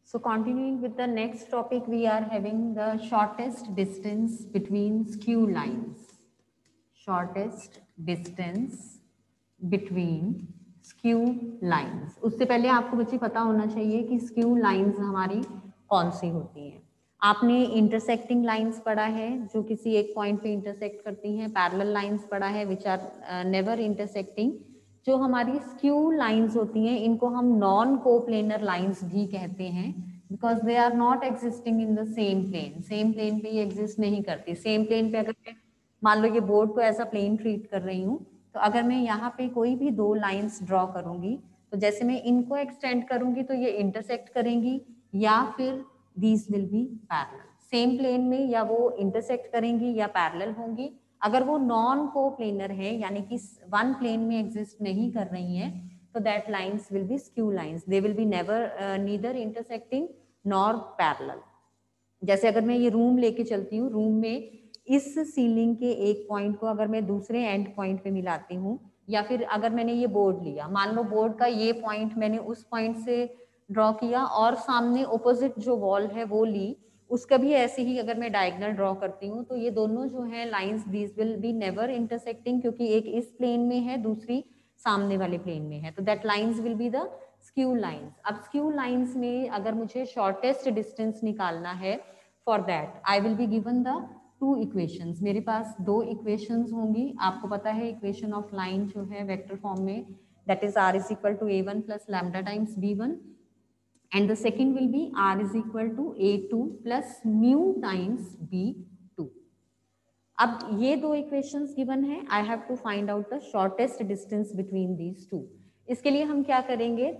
So continuing with the next topic, we are having the shortest distance between skew lines. Shortest distance between skew lines. उससे पहले आपको बच्चे पता होना चाहिए कि skew lines हमारी कौन सी होती हैं. आपने इंटरसेक्टिंग लाइंस पढ़ा है जो किसी एक पॉइंट पे इंटरसेक्ट करती हैं. पैरेलल लाइंस पढ़ा है विच आर नेवर इंटरसेक्टिंग. जो हमारी स्क्यू लाइंस होती हैं इनको हम नॉन कोप्लेनर लाइंस भी कहते हैं because they are not existing in the same plane. Same plane पे ये एग्जिस्ट नहीं करती. सेम प्लेन पे अगर मैं मान लो ये बोर्ड को ऐसा प्लेन ट्रीट कर रही हूँ तो अगर मैं यहाँ पे कोई भी दो लाइंस ड्रॉ करूंगी तो जैसे मैं इनको एक्सटेंड करूंगी तो ये इंटरसेक्ट करेंगी या फिर these will be parallel. Same plane में या वो इंटरसेक्ट करेंगी या पैरेलल होंगी. अगर वो नॉन कोप्लेनर है यानी कि वन प्लेन में एग्जिस्ट नहीं कर रही हैं तो that lines will be skew lines. They will be never neither intersecting nor parallel. जैसे अगर मैं ये रूम लेके चलती हूँ, रूम में इस सीलिंग के एक पॉइंट को अगर मैं दूसरे एंड पॉइंट पे मिलाती हूँ या फिर अगर मैंने ये बोर्ड लिया, मान लो बोर्ड का ये पॉइंट मैंने उस पॉइंट से ड्रॉ किया और सामने ऑपोजिट जो वॉल है वो ली, उसका भी ऐसे ही अगर मैं डायगोनल ड्रॉ करती हूँ तो ये दोनों जो है lines these will be never intersecting क्योंकि एक इस प्लेन में है दूसरी सामने वाले प्लेन में है. तो that lines will be the skew lines. अब स्क्यू लाइंस में अगर मुझे शॉर्टेस्ट डिस्टेंस निकालना है for that I will be given the two equations. मेरे पास दो इक्वेशंस होंगी. आपको पता है इक्वेशन ऑफ लाइन जो है वेक्टर फॉर्म में that is r is equal to a1 plus lambda times b1 and the second will be r is equal to a2 plus mu times b2. अब ये दो इक्वेशंस गिवन है. I have to find out the shortest distance between these two. इसके लिए हम क्या करेंगे,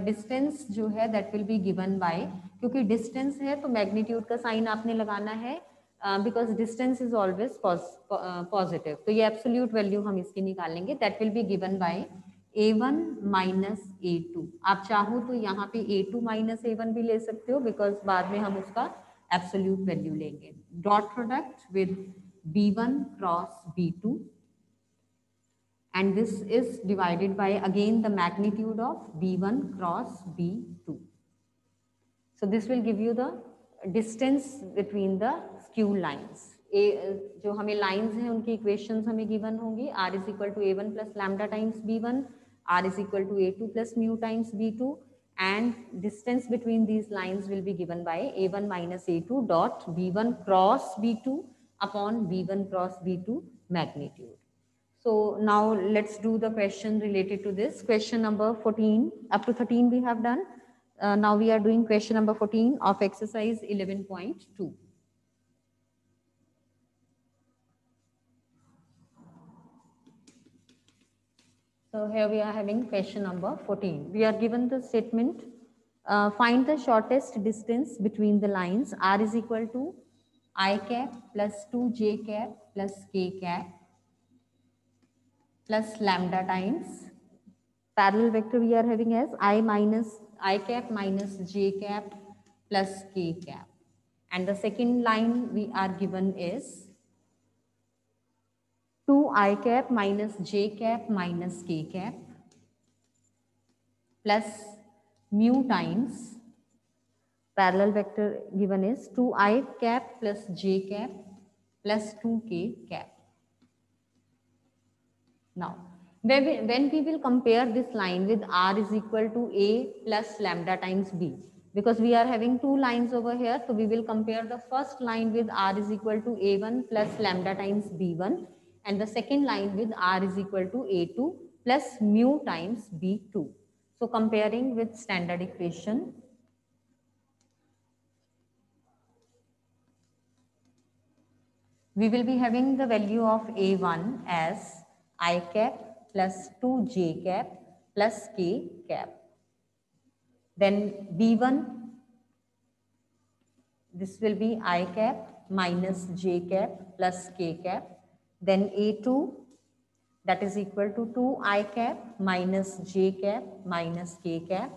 distance जो है that will be given by, क्योंकि डिस्टेंस है तो मैग्नीट्यूड का साइन आपने लगाना है because distance is always positive. तो ये एब्सोल्यूट वैल्यू हम इसकी निकालेंगे. That will be given by a1 minus a2. आप चाहो तो यहाँ पे a2 माइनस a1 भी ले सकते हो बिकॉज बाद में हम उसका एब्सोल्यूट वैल्यू लेंगे. Dot product with b1 cross b2 and this is divided by again the magnitude of b1 cross b2. So this will give you the distance between the skew lines. जो हमें lines हैं उनकी equations हमें given होंगी. r is equal to a1 plus lambda times b1, r is equal to a2 plus mu times b2 and distance between these lines will be given by a1 minus a2 dot b1 cross b2 upon b1 cross b2 magnitude. So now let's do the question related to this. Question number 14, up to 13 we have done. Now we are doing question number 14 of exercise 11.2. So here we are having question number 14. We are given the statement, find the shortest distance between the lines. R is equal to I cap plus 2j cap plus k cap plus lambda times. Parallel vector we are having as I cap minus j cap plus k cap. And the second line we are given is 2i cap minus j cap minus k cap plus mu times parallel vector given is 2i cap plus j cap plus 2k cap. Now when we will compare this line with r is equal to a plus lambda times b, because we are having two lines over here, so we will compare the first line with r is equal to a1 plus lambda times b1 and the second line with r is equal to a2 plus mu times b2. So comparing with standard equation, we will be having the value of a1 as I cap plus 2j cap plus k cap. Then b1, this will be I cap minus j cap plus k cap. Then a2, that is equal to 2i cap minus j cap minus k cap,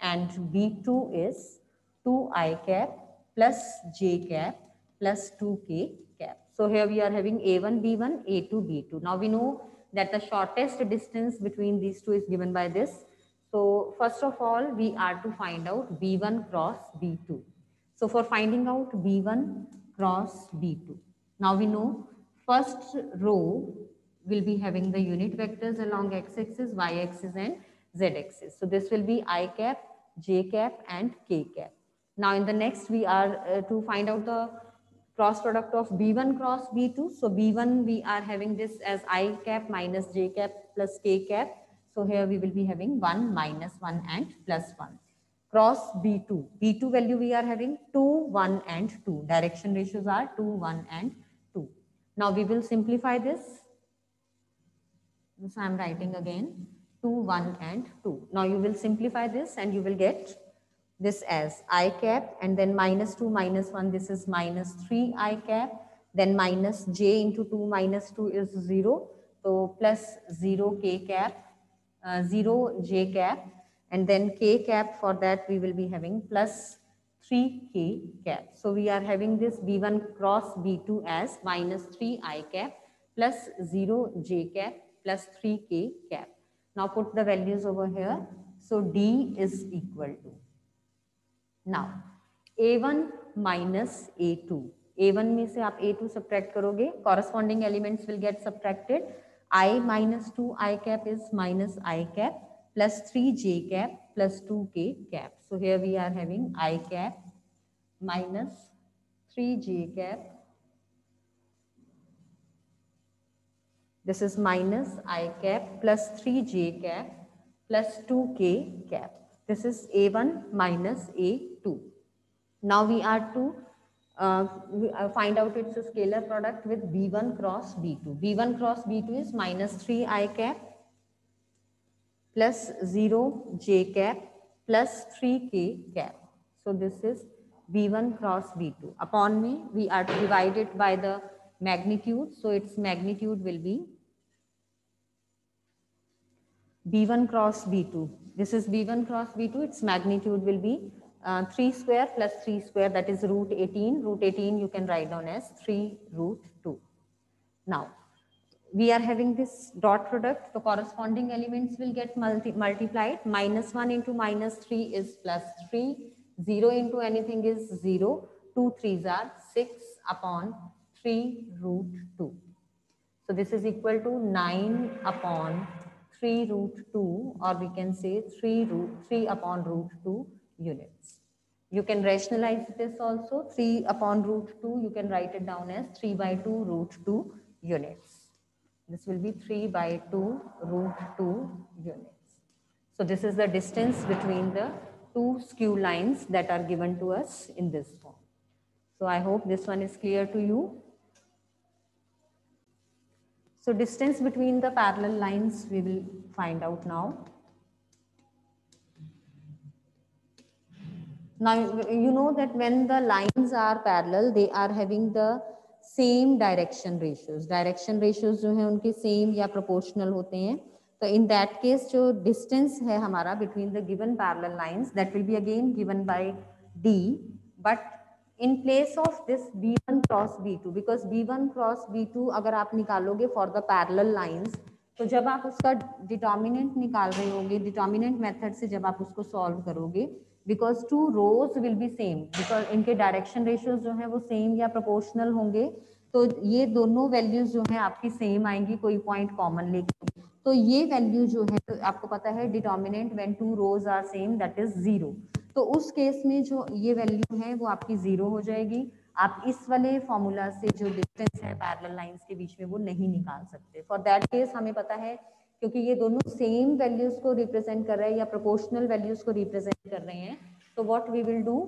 and b2 is 2i cap plus j cap plus 2k cap. So here we are having a1 b1, a2 b2. Now we know that the shortest distance between these two is given by this. So first of all, we are to find out B1 cross B2. So for finding out B1 cross B2, now we know first row will be having the unit vectors along x-axis, y-axis and z-axis. So this will be I cap, j cap and k cap. Now in the next we are to find out the cross product of B1 cross B2. So B1 we are having this as I cap minus j cap plus k cap. So here we will be having 1 minus 1 and plus 1. Cross B2. B2 value we are having 2, 1 and 2. Direction ratios are 2, 1 and 2. Now we will simplify this. So I am writing again 2, 1 and 2. Now you will simplify this and you will get this as I cap and then minus 2 minus 1, this is minus 3 I cap, then minus j into 2 minus 2 is 0, so plus 0 k cap, 0 j cap, and then k cap, for that we will be having plus 3 k cap. So we are having this B1 cross B2 as minus 3 I cap plus 0 j cap plus 3 k cap. Now put the values over here. So D is equal to, now A1 minus A2. A1 में से आप A2 subtract करोगे, corresponding elements will get subtracted. I minus 2 I cap is minus I cap plus 3 j cap plus 2 k cap. So here we are having I cap minus 3 j cap. This is minus I cap plus 3 j cap plus 2 k cap. This is A1 minus A2. Now we are to find out its scalar product with B1 cross B2. B1 cross B2 is minus 3 I cap plus 0 j cap plus 3 k cap. So this is B1 cross B2. Upon me, we are to divide it by the magnitude. So its magnitude will be B1 cross B2. This is B1 cross B2. Its magnitude will be 3 square plus 3 square, that is root 18. Root 18 you can write down as 3 root 2. Now, we are having this dot product. The corresponding elements will get multiplied. Minus 1 into minus 3 is plus 3. 0 into anything is 0. 2 3s are 6 upon 3 root 2. So this is equal to 9 upon 3 root 2, or we can say 3 upon root 2 units. You can rationalize this also. 3 upon root 2, you can write it down as 3 by 2 root 2 units. This will be 3 by 2 root 2 units. So this is the distance between the two skew lines that are given to us in this form. So I hope this one is clear to you. So distance between the parallel lines we will find out now. Now you know that when the lines are parallel, they are having the same direction ratios. Direction ratios जो है उनके same या proportional होते हैं. So in that case जो distance है हमारा between the given parallel lines, that will be again given by D, but in place of this B1 cross B2, because B1 cross B2 अगर आप निकालोगे for the parallel lines, तो जब आप उसका determinant निकाल रहे होगे, determinant method से जब आप उसको solve करोगे, because two rows will be same, because इनके direction ratios जो है वो same या proportional होंगे, तो ये दोनों values जो हैं आपकी same आएंगी, कोई point common लेके, तो ये value जो है तो आपको पता है determinant when two rows are same, that is 0. तो उस केस में जो ये वैल्यू है वो आपकी 0 हो जाएगी. आप इस वाले फॉर्मूला से जो डिस्टेंस है पैरेलल लाइंस के बीच में वो नहीं निकाल सकते. फॉर दैट केस हमें पता है क्योंकि ये दोनों सेम वैल्यूज को रिप्रेजेंट कर रहे हैं या प्रोपोर्शनल वैल्यूज को रिप्रेजेंट कर रहे हैं, तो what we will do,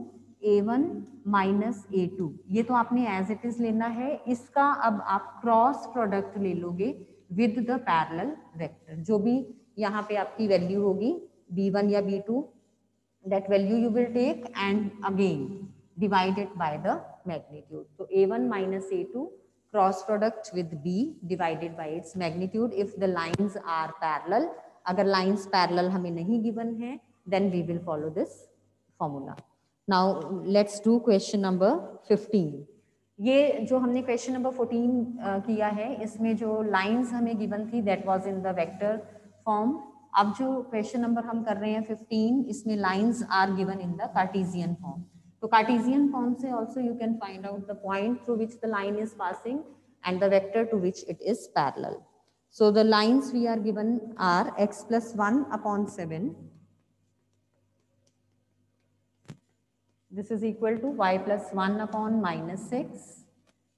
A1 minus A2, ये तो आपने एज इट इज लेना है. इसका अब आप क्रॉस प्रोडक्ट ले लोगे विद द पैरेलल वेक्टर. जो भी यहाँ पे आपकी वैल्यू होगी B1 या B2, that value you will take and again divide it by the magnitude. So A1 minus A2 cross product with B divided by its magnitude if the lines are parallel. अगर lines parallel हमें नहीं given है, then we will follow this formula. Now let's do question number 15. ये जो हमने question number 14 किया है, इसमें जो lines हमें given थी that was in the vector form अब जो क्वेश्चन नंबर हम कर रहे हैं 15, इसमें lines are given in the Cartesian form. तो कार्टेशियन फॉर्म से also you can find out the point through which the line is passing and the vector to which it is parallel. So the lines we are given are x plus 1 upon 7. This is equal to y plus 1 upon minus 6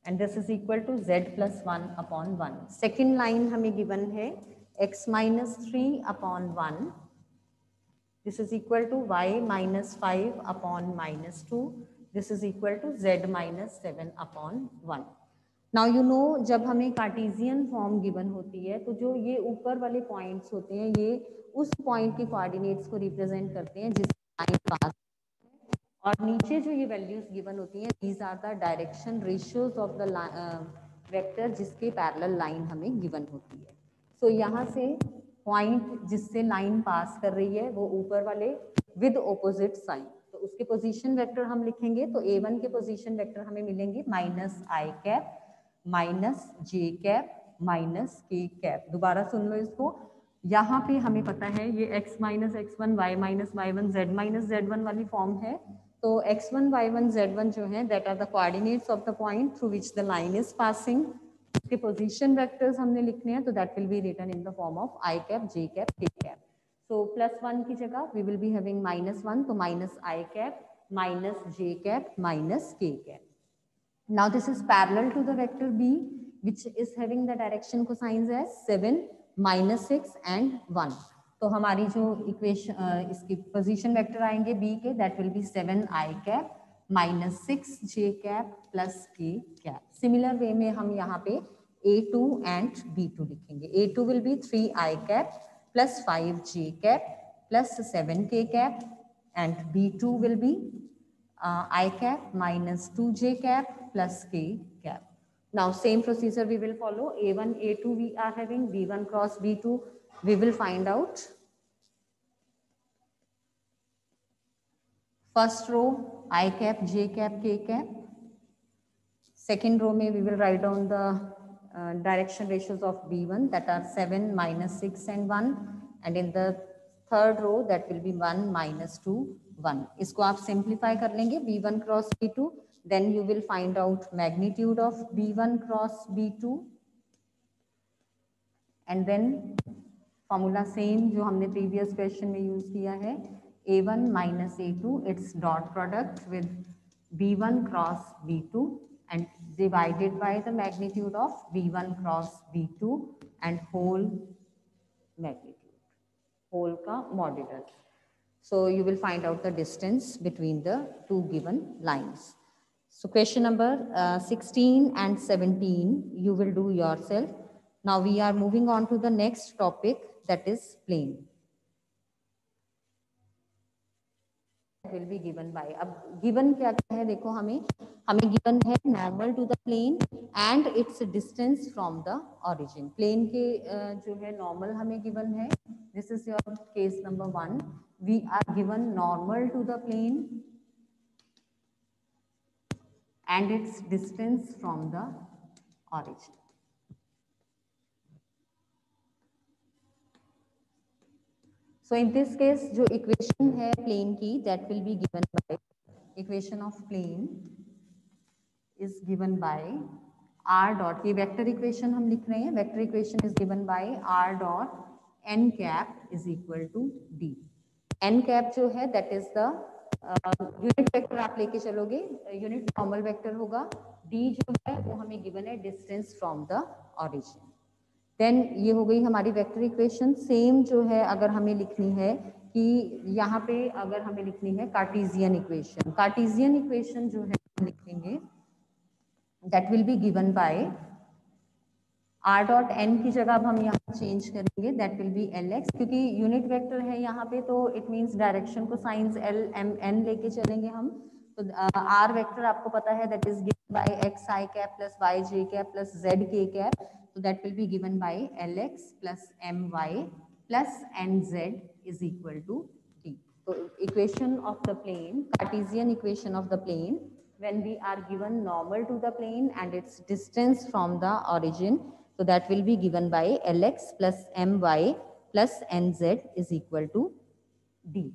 and this is equal to z plus 1 upon 1. Second line हमें given है x minus 3 upon 1. This is equal to y minus 5 upon minus 2. This is equal to z minus 7 upon 1. Now you know जब हमें Cartesian form given होती है तो जो ये ऊपर वाले पॉइंट्स होते हैं ये उस पॉइंट के कोऑर्डिनेट्स को रिप्रेजेंट करते हैं जिस लाइन पास, और नीचे जो ये वैल्यूज गिवन होती हैं these are the direction ratios of the vector जिसके पैरेलल लाइन हमें गिवन होती है. सो यहाँ से पॉइंट जिससे लाइन पास कर रही है वो ऊपर वाले विद ऑपोजिट साइन, तो उसके पोजीशन वेक्टर हम लिखेंगे. तो A1 के पोजीशन वेक्टर हमें मिलेंगे minus I cap minus J cap minus के कैप. दोबारा सुन लो इसको. यहाँ पे हमें पता है ये x minus x1 y minus y1 z minus z1 वाली फॉर्म है. तो x1 y1 z1 जो है that are the coordinates of the point through which the line is passing. उसके पोजीशन वेक्टर्स हमने लिखने हैं तो that will be written in the form of I cap J cap K cap. So plus 1 की जगह we will be having minus 1, तो minus I cap minus J cap minus के cap. Now this is parallel to the vector B which is having the direction cosines as 7, minus 6 and 1. तो हमारी जो equation इसकी position vector आएंगे B के that will B 7 I cap minus 6 J cap plus के cap. Similar way में हम यहाँ पे A2 एंड B2 लिखेंगे. A2 will be 3 I cap plus 5 J cap plus 7 के cap and B2 will be I cap minus 2j cap plus k cap. Now same procedure we will follow. A1, A2 we are having, B1 cross B2 we will find out. First row I cap, J cap, K cap. Second row में we will write down the direction ratios of B1 that are 7, minus 6 and 1, and in the third row that will be 1, minus 2, 1. इसको आप simplify कर लेंगे B1 cross B2, then you will find out magnitude of B1 cross B2, and then formula same जो हमने previous question में use किया है A1 minus A2 its dot product with B1 cross B2 and divided by the magnitude of B1 cross B2 and whole magnitude, whole का modulus. So you will find out the distance between the two given lines. So question number 16 and 17 you will do yourself. Now we are moving on to the next topic, that is plane. Will be given by, अब given क्या है देखो, हमें given है normal to the plane and its distance from the origin. plane के जो है normal हमें given है. This is your case number 1. We are given normal to the plane and its distance from the origin. So in this case जो equation है plane की that will be given by, equation of plane is given by r dot, ये vector equation हम लिख रहे हैं, vector equation is given by r dot n cap is equal to d. n cap जो है that is the unit vector आप लेके चलोगे, यूनिट नॉर्मल वेक्टर होगा. d जो है वो हमें गिवन है distance from the origin. Then ये हो गई हमारी वेक्टर इक्वेशन. सेम जो है अगर हमें लिखनी है कि यहाँ पे अगर हमें लिखनी है कार्टेशियन इक्वेशन, कार्टेशियन इक्वेशन जो है हम लिखेंगे that will be given by r dot n की जगह अब हम यहाँ चेंज करेंगे दैट विल बी lx, क्योंकि यूनिट वेक्टर है यहाँ पे तो इट मींस डायरेक्शन को साइंस l m n लेके चलेंगे हम. तो r वेक्टर आपको पता है that is given bye x i cap plus y j cap plus z k cap, so that will be given by lx plus my plus nz is equal to d. So equation of the plane, Cartesian equation of the plane, when we are given normal to the plane and its distance from the origin, so that will be given by lx plus my plus nz is equal to d.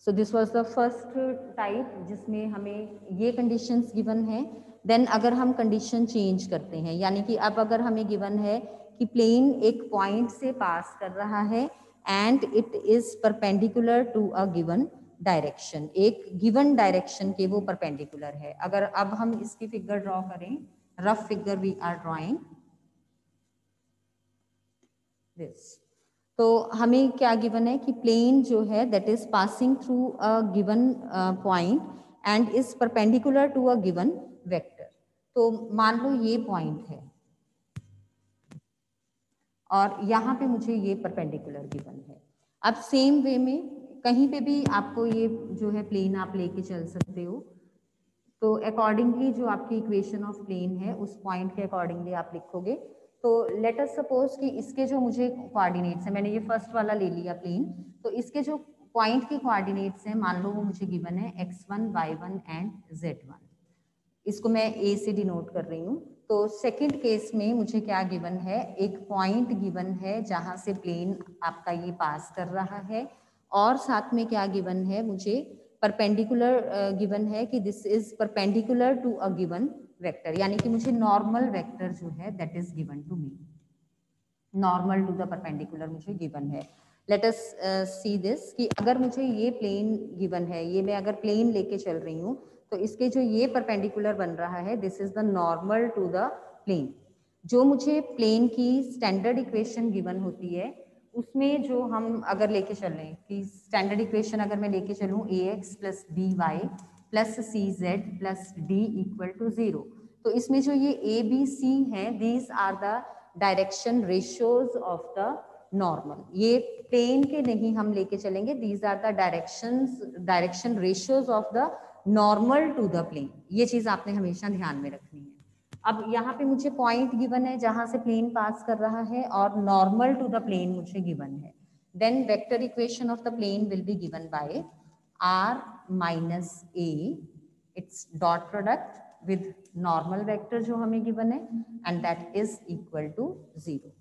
So this was the first type जिसमें हमें ये conditions given है. Then अगर हम condition change करते हैं, यानी कि अब अगर हमें given है कि plane एक point से pass कर रहा है and it is perpendicular to a given direction, एक given direction के वो perpendicular है. अगर अब हम इसकी figure draw करें, rough figure we are drawing this. तो हमें क्या गिवन है कि प्लेन जो है that is passing through a given point and is perpendicular to a given vector. तो मान लो ये पॉइंट है और यहाँ पे मुझे ये परपेंडिकुलर गिवन है. अब सेम वे में कहीं पे भी आपको ये जो है प्लेन आप लेके चल सकते हो. तो अकॉर्डिंगली जो आपकी इक्वेशन ऑफ प्लेन है उस पॉइंट के अकॉर्डिंगली आप लिखोगे. तो लेट अस सपोज कि इसके जो मुझे कोऑर्डिनेट्स है, मैंने ये फर्स्ट वाला ले लिया प्लेन, तो इसके जो पॉइंट के कोऑर्डिनेट्स हैं मान लो वो मुझे गिवन है x1, y1 एंड z1. इसको मैं a से डिनोट कर रही हूँ. तो सेकंड केस में मुझे क्या गिवन है, एक पॉइंट गिवन है जहां से प्लेन आपका ये पास कर रहा है और साथ में क्या गिवन है, मुझे परपेंडिकुलर गिवन है कि this is perpendicular to a given vector, यानी कि मुझे नॉर्मल वेक्टर जो है that is given to me, normal to the perpendicular मुझे गिवन है. लेट अस सी दिस कि अगर मुझे ये प्लेन गिवन है, ये मैं अगर प्लेन लेके चल रही हूँ तो इसके जो ये परपेंडिकुलर बन रहा है this is the normal to the plane. जो मुझे प्लेन की स्टैंडर्ड इक्वेशन गिवन होती है उसमें जो हम अगर लेके चलें कि स्टैंडर्ड इक्वेशन अगर मैं लेके चलूँ ax plus B Y plus C Z plus D equal to 0, तो इसमें जो ये ए बी सी है these are the direction ratios of the normal. ये प्लेन के नहीं हम लेके चलेंगे, these are the direction ratios of the normal to the plane. ये चीज आपने हमेशा ध्यान में रखनी है. अब यहाँ पे मुझे पॉइंट गिवन है जहां से प्लेन पास कर रहा है और नॉर्मल टू द प्लेन मुझे गिवन है. Then vector equation of the plane will be given by r minus a, its dot product with normal vector जो हमें गिवन है and that is equal to 0.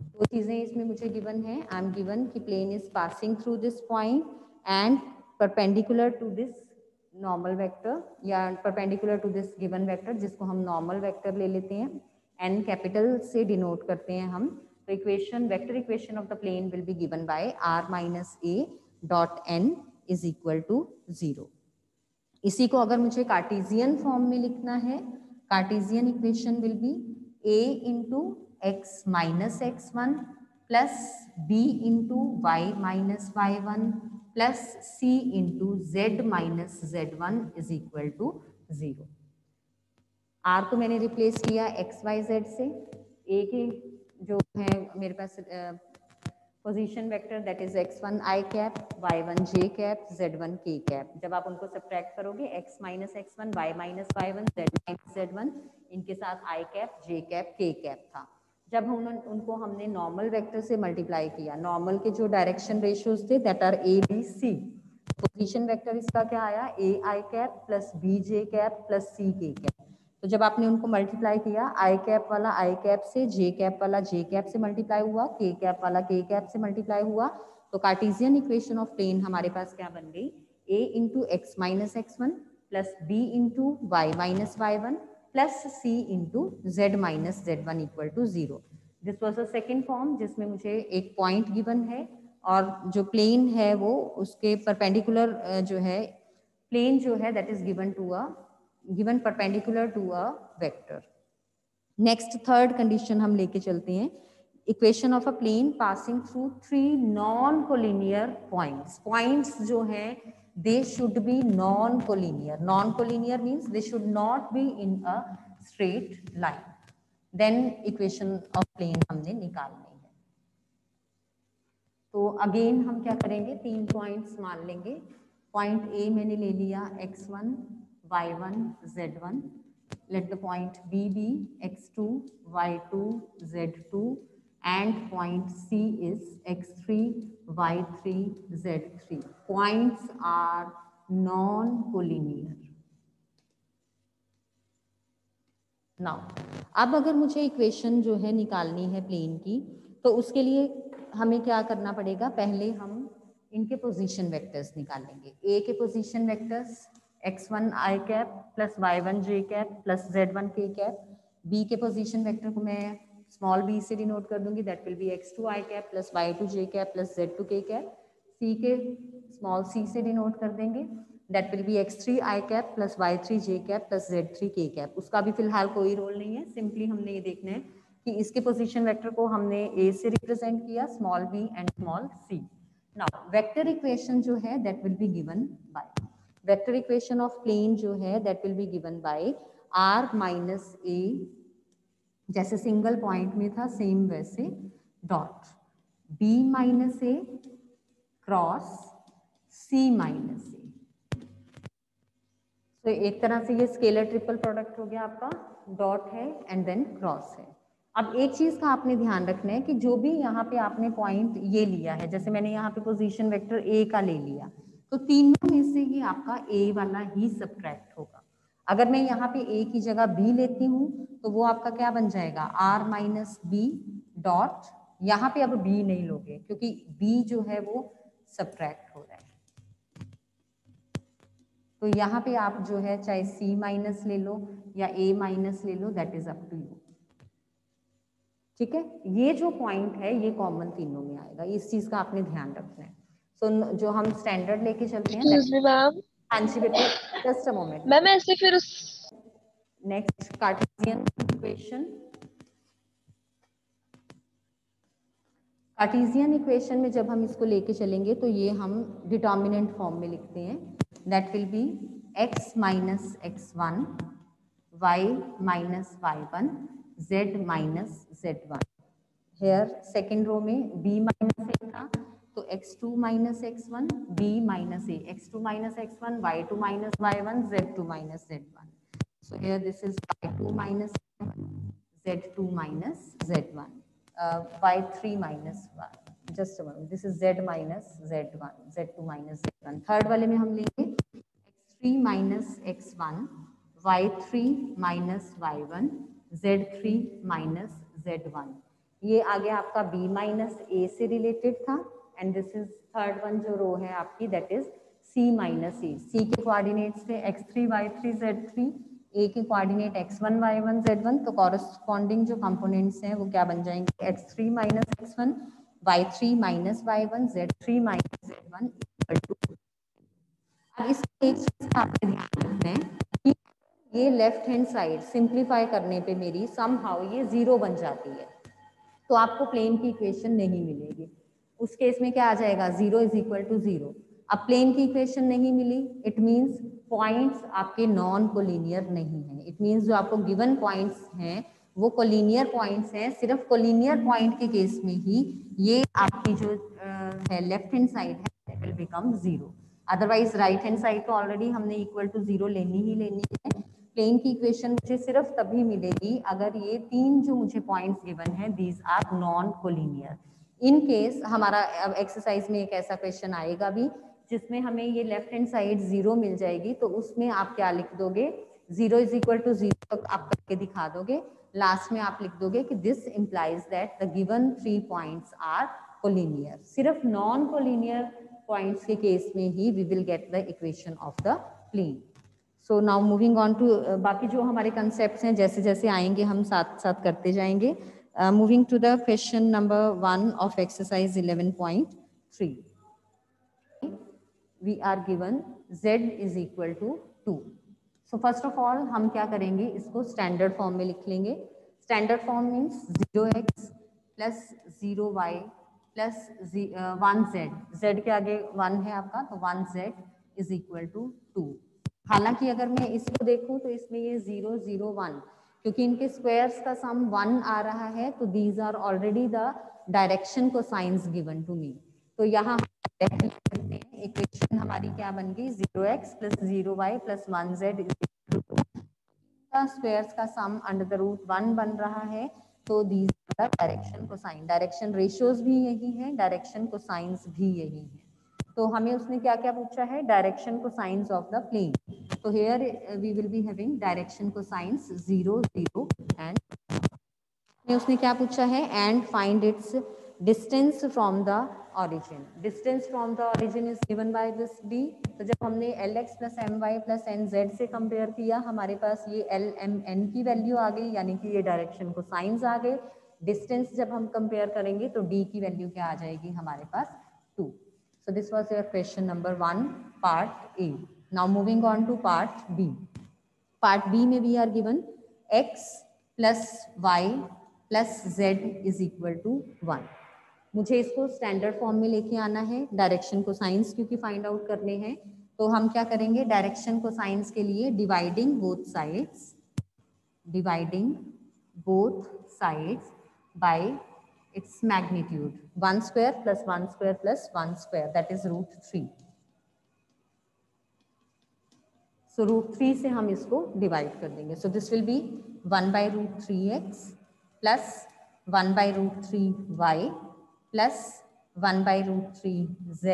दो चीजें इसमें मुझे गिवन है. आई एम गिवन कि plane is passing through this point and perpendicular to this normal vector या perpendicular to this given vector जिसको हम नॉर्मल वेक्टर ले लेते हैं, एन कैपिटल से डिनोट करते हैं हम. तो equation vector equation of the plane will be given by r minus a dot n is equal to 0. इसी को अगर मुझे कार्टेशियन फॉर्म में लिखना है, cartesian equation will be a into x minus x1 plus b into Y minus y1 plus c into z minus z1 is equal to 0. r को मैंने replace किया एक्स वाई जेड से. a के जो है मेरे पास position vector that is x1 i cap, y1 j cap, z1 k cap. जब आप उनको सब्ट्रैक्ट करोगे x minus x1, y minus y1, z minus z1, इनके साथ i cap, j cap, k cap था. जब हम उनको हमने नॉर्मल वेक्टर से मल्टीप्लाई किया, नॉर्मल के जो डायरेक्शन रेशियोज थे that are a b c, position vector इसका क्या आया a i cap plus b j cap plus c k cap. तो जब आपने उनको मल्टीप्लाई किया, आई कैप वाला आई कैप से, जे कैप वाला जे कैप से मल्टीप्लाई हुआ, के कैप वाला के कैप से मल्टीप्लाई हुआ, तो कार्टेशियन इक्वेशन ऑफ प्लेन हमारे पास क्या बन गई, a into x minus x1 plus b into Y minus y1 plus c into z minus z1 equal to 0. This was a second form जिसमें मुझे एक पॉइंट गिवन है और जो प्लेन है वो उसके परपेंडिकुलर जो है प्लेन जो है that is given to a given perpendicular to a vector. Next third condition हम लेके चलते हैं, equation of a plane passing through three non-collinear points. Points जो हैं they should be non-collinear. Non-collinear means they should not be in a straight line. Then equation of plane हमने निकालनी है. तो अगेन हम क्या करेंगे, तीन पॉइंट्स मान लेंगे. पॉइंट A मैंने ले लिया x1, y1, z1. Let the point B be x2, y2, z2 and point C is x3, y3, z3. Points are non-collinear. Now, अब अगर मुझे इक्वेशन जो है निकालनी है प्लेन की, तो उसके लिए हमें क्या करना पड़ेगा, पहले हम इनके पोजीशन वेक्टर्स निकालेंगे। ए के position vectors x1 i cap plus y1 j cap plus z1 k cap. B के पोजीशन वेक्टर को मैं स्मॉल b से डिनोट कर दूंगी, that will be x2 i cap plus y2 j cap plus z2 k cap. C के small c से denote कर देंगे, that will be x3 i cap plus y3 j cap plus z3 k cap. उसका भी फिलहाल कोई role नहीं है, सिंपली हमने ये देखना है कि इसके पोजीशन वेक्टर को हमने a से रिप्रेजेंट किया, small b and small c। Now vector equation जो है that will be given by, vector equation of plane जो है that will be given by r minus a, जैसे सिंगल पॉइंट में था सेम वैसे dot b minus a cross c minus a। तो एक तरह से ये स्केलर ट्रिपल प्रोडक्ट हो गया आपका, डॉट है एंड देन क्रॉस है। अब एक चीज का आपने ध्यान रखना है कि जो भी यहाँ पे आपने पॉइंट ये लिया है, जैसे मैंने यहाँ पे पोजीशन वेक्टर ए का ले लिया, तो तीनों में से ही आपका ए वाला ही सब्ट्रैक्ट होगा। अगर मैं यहाँ पे ए की जगह बी लेती हूँ तो वो आपका क्या बन जाएगा, आर माइनस बी डॉट, यहाँ पे अब बी नहीं लोगे क्योंकि बी जो है वो सब्ट्रैक्ट हो रहा है, तो यहाँ पे आप जो है चाहे c माइनस ले लो या a माइनस ले लो, that is up to you. ठीक है, ये जो पॉइंट है ये कॉमन तीनों में आएगा, इस चीज का आपने ध्यान रखना है। सो जो हम स्टैंडर्ड लेके चलते हैं, मैम हाँ जी बेटे, जस्ट अ मोमेंट मैम, ऐसे फिर उस next Cartesian equation. Cartesian equation में जब हम इसको लेके चलेंगे तो ये हम डिटर्मिनेंट फॉर्म में लिखते हैं, that will be x minus x1 y minus y1 z minus z1। Here second row में b माइनस a था तो x2 minus x1 b minus a, x2 minus x1 y2 minus y1 z2 minus z1। So here this is y2 minus z2 minus z1, y3 minus 1, just a moment, this is z minus z1, z2 minus z1। Third वाले में हम लेंगे x3 minus x1 y3 minus y1 z3 minus z1। ये आगे आपका b minus a से related था and this is third one जो रो है आपकी, that is c minus a। c के कोऑर्डिनेट्स थे x3 y3 z3, a के कोऑर्डिनेट x1 y1 z1, तो कॉरस्पॉन्डिंग जो कंपोनेंट्स हैं वो क्या बन जाएंगे, x3 minus x1 y3 minus y1 z3 minus z1 equal to. अब इसका एक चीज का आपने ध्यान रखना है कि ये लेफ्ट हैंड साइड सिंप्लीफाई करने पे मेरी समहाउ ये जीरो बन जाती है, तो आपको प्लेन की इक्वेशन नहीं मिलेगी। उस केस में क्या आ जाएगा, zero is equal to zero. अब प्लेन की इक्वेशन नहीं मिली, इट मींस पॉइंट्स आपके नॉन कोलिनियर नहीं है, इट मींस जो आपको गिवन पॉइंट्स हैं वो कोलिनियर पॉइंट्स हैं। सिर्फ कोलिनियर पॉइंट के केस में ही ये आपकी जो है लेफ्ट हैंड साइड है will become zero, otherwise right hand side तो ऑलरेडी हमने इक्वल टू जीरो लेनी ही लेनी है। प्लेन की इक्वेशन मुझे सिर्फ तभी मिलेगी अगर ये तीन जो मुझे पॉइंट्स गिवन है these are non collinear. In case हमारा अब एक्सरसाइज में एक ऐसा क्वेश्चन आएगा भी जिसमें हमें ये लेफ्ट हैंड साइड जीरो मिल जाएगी, तो उसमें आप क्या लिख दोगे, zero is equal to zero तक आप करके दिखा दोगे, लास्ट में आप लिख दोगे कि this implies that the given 3 points are collinear. सिर्फ नॉन कोलिनियर पॉइंट्स के केस में ही we will get the equation of the plane. So now moving on to बाकी जो हमारे कंसेप्ट्स हैं जैसे जैसे आएंगे हम साथ साथ करते जाएंगे। Moving to the question number 1 of exercise 11.3, we are given z is equal to 2। So first of all हम क्या करेंगे, इसको स्टैंडर्ड फॉर्म में लिख लेंगे। Standard form means 0x plus 0y plus 1z, z के आगे 1 है आपका तो 1z इज इक्वल टू 2। हालांकि अगर मैं इसको देखूं तो इसमें ये 0 0 1, क्योंकि इनके स्क्वायर्स का सम 1 आ रहा है तो these are already the direction cosines given to me. तो यहाँ इक्वेशन हमारी क्या बन गई, 0x plus 0y plus 1z का स्क्वायर्स का सम अंडर द रूट 1 बन रहा है, तो दीज आर डायरेक्शन को साइन, डायरेक्शन रेशियोज भी यही है, डायरेक्शन को साइंस भी यही है। तो हमें उसने क्या क्या पूछा है, direction cosines of the plane. तो here we will be having direction cosines 0 0 and उसने क्या पूछा है, and find its distance from the origin. Distance from the origin is given by this D. तो जब हमने L X plus M Y plus N Z से compare किया, हमारे पास ये एल एम एन की वैल्यू आ गई, यानी कि ये डायरेक्शन को साइंस आ गए. डिस्टेंस जब हम कंपेयर करेंगे तो डी की वैल्यू क्या आ जाएगी हमारे पास, 2. So this was your question number 1 part A. Now moving on to part B. Part B में we are given x plus y plus z is equal to 1. मुझे इसको स्टैंडर्ड फॉर्म में लेके आना है, डायरेक्शन को साइंस क्योंकि find out करने हैं. तो हम क्या करेंगे, डायरेक्शन को साइंस के लिए dividing both sides, dividing both sides by its magnitude, 1 square plus 1 square plus 1 square, that is root 3. So root 3 से हम इसको डिवाइड कर देंगे. So this will be 1 by root 3x plus 1 by root 3y plus 1 by root 3z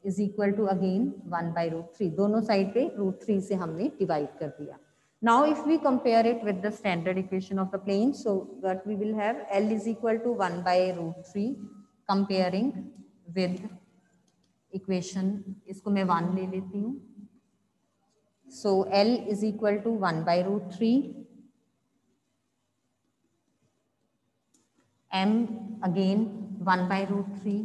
is equal to again 1 by root 3. दोनों side पे root 3 से हमने divide कर दिया. Now if we compare it with the standard equation of the plane, so what we will have, L is equal to 1 by root 3 comparing with equation, इसको मैं 1 ले लेती हूँ. So L is equal to 1 by root 3, M again 1 by root 3,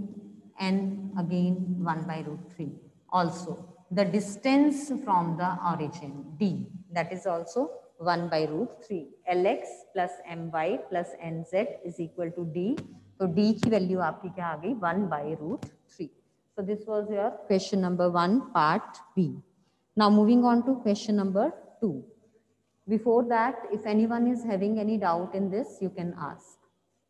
N again 1 by root 3. Also the distance from the origin D, that is also 1 by root 3. Lx plus my plus nz is equal to D. तो D की value आपकी क्या आ गई, 1 by root 3. So this was your question number 1 part B. Now moving on to question number 2. Before that, if anyone is having any doubt in this, you can ask.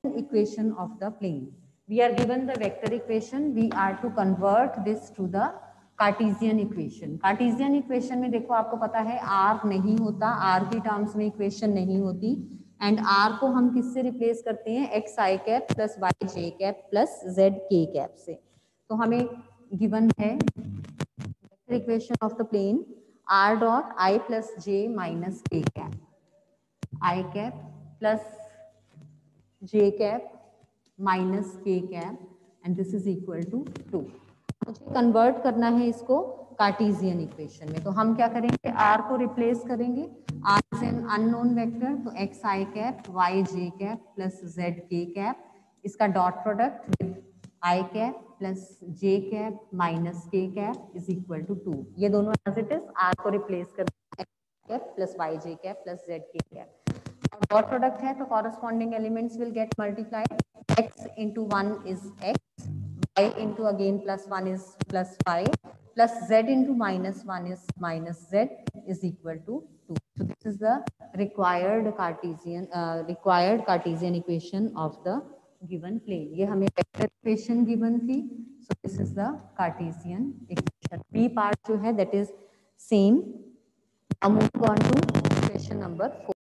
Equation of the plane. We are given the vector equation. We are to convert this to the Cartesian equation. Cartesian equation में देखो आपको पता है r नहीं होता, r की terms में equation नहीं होती, एंड r को हम किससे रिप्लेस करते हैं, x i cap plus y j cap plus z k cap से. तो हमें गिवन है equation of the plane r dot i plus j minus के cap, i cap plus j cap minus के cap, and this is equal to 2. मुझे convert करना है इसको कार्टेशियन इक्वेशन में. तो हम क्या करेंगे, r को रिप्लेस करेंगे. r is an unknown vector, तो x i cap y j cap plus z k cap, इसका dot product with i cap plus j cap minus k cap is equal to 2. ये दोनों as it is, r को replace करना, x cap plus y j cap plus z k cap. Dot product है तो corresponding elements will get multiplied. x into 1 is x, y into again plus 1 is plus y, plus z into minus 1 is minus z is equal to 2. So this is the required Cartesian equation of the given plane. ये हमें vector equation given थी. So this is the Cartesian equation. B part जो है that is same. Now move on to question number 4.